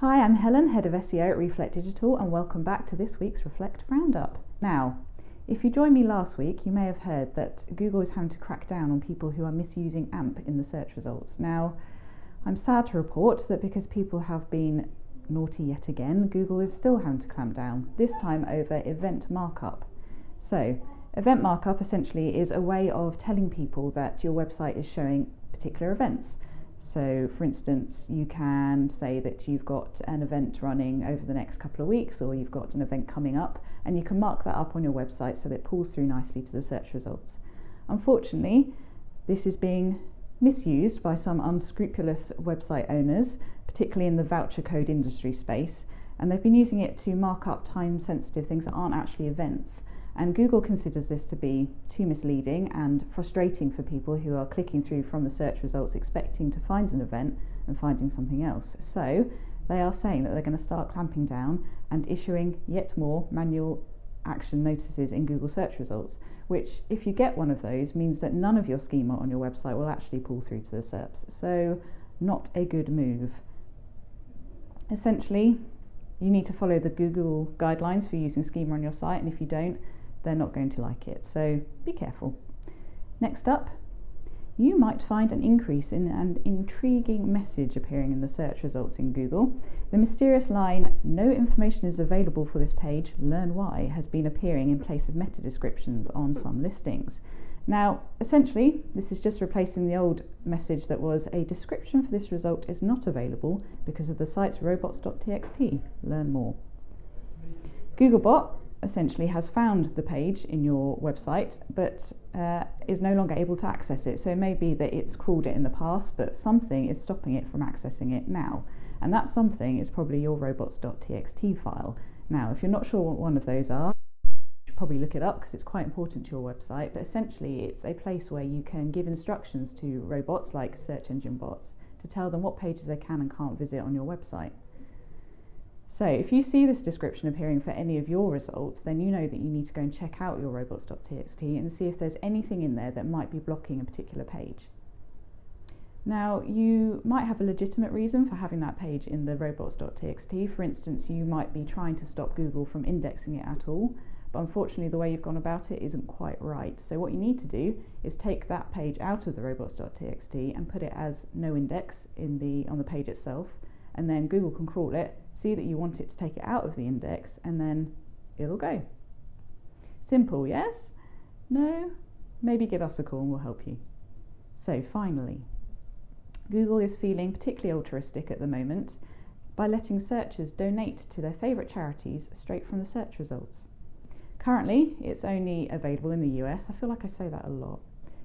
Hi, I'm Helen, Head of SEO at Reflect Digital, and welcome back to this week's Reflect Roundup. Now, if you joined me last week, you may have heard that Google is having to crack down on people who are misusing AMP in the search results. Now, I'm sad to report that because people have been naughty yet again, Google is still having to clamp down, this time over event markup. So, event markup essentially is a way of telling people that your website is showing particular events. So, for instance, you can say that you've got an event running over the next couple of weeks, or you've got an event coming up, and you can mark that up on your website so that it pulls through nicely to the search results. Unfortunately, this is being misused by some unscrupulous website owners, particularly in the voucher code industry space, and they've been using it to mark up time-sensitive things that aren't actually events. And Google considers this to be too misleading and frustrating for people who are clicking through from the search results expecting to find an event and finding something else. So they are saying that they're going to start clamping down and issuing yet more manual action notices in Google search results, which, if you get one of those, means that none of your schema on your website will actually pull through to the SERPs. So not a good move. Essentially, you need to follow the Google guidelines for using schema on your site, and if you don't, they're not going to like it, so be careful. Next up, you might find an increase in an intriguing message appearing in the search results in Google. The mysterious line, "No information is available for this page, learn why," has been appearing in place of meta descriptions on some listings. Now, essentially, this is just replacing the old message that was, "A description for this result is not available because of the site's robots.txt, learn more." Googlebot essentially has found the page in your website but is no longer able to access it. So it may be that it's crawled it in the past, but something is stopping it from accessing it now, and that something is probably your robots.txt file. Now, if you're not sure what one of those are, you should probably look it up because it's quite important to your website. But essentially, it's a place where you can give instructions to robots like search engine bots to tell them what pages they can and can't visit on your website. So if you see this description appearing for any of your results, then you know that you need to go and check out your robots.txt and see if there's anything in there that might be blocking a particular page. Now, you might have a legitimate reason for having that page in the robots.txt. For instance, you might be trying to stop Google from indexing it at all, but unfortunately the way you've gone about it isn't quite right. So what you need to do is take that page out of the robots.txt and put it as no index on the page itself, and then Google can crawl it, see that you want it to take it out of the index, and then it'll go. Simple, yes? No? Maybe give us a call and we'll help you. So finally, Google is feeling particularly altruistic at the moment by letting searchers donate to their favourite charities straight from the search results. Currently, it's only available in the US. I feel like I say that a lot,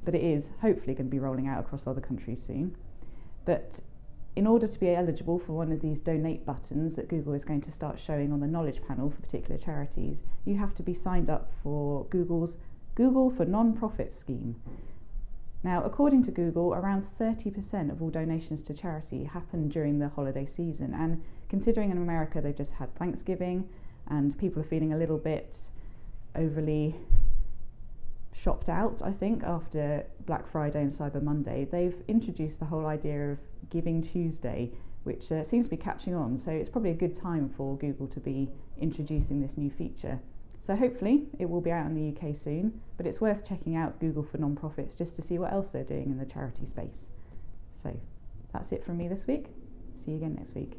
but it is hopefully going to be rolling out across other countries soon. But in order to be eligible for one of these donate buttons that Google is going to start showing on the knowledge panel for particular charities, you have to be signed up for Google's Google for Non-Profit scheme. Now, according to Google, around 30% of all donations to charity happen during the holiday season, and considering in America they've just had Thanksgiving and people are feeling a little bit overly shopped out, I think, after Black Friday and Cyber Monday, they've introduced the whole idea of Giving Tuesday, which seems to be catching on. So it's probably a good time for Google to be introducing this new feature. So hopefully it will be out in the UK soon, but it's worth checking out Google for Non-Profits just to see what else they're doing in the charity space. So that's it from me this week. See you again next week.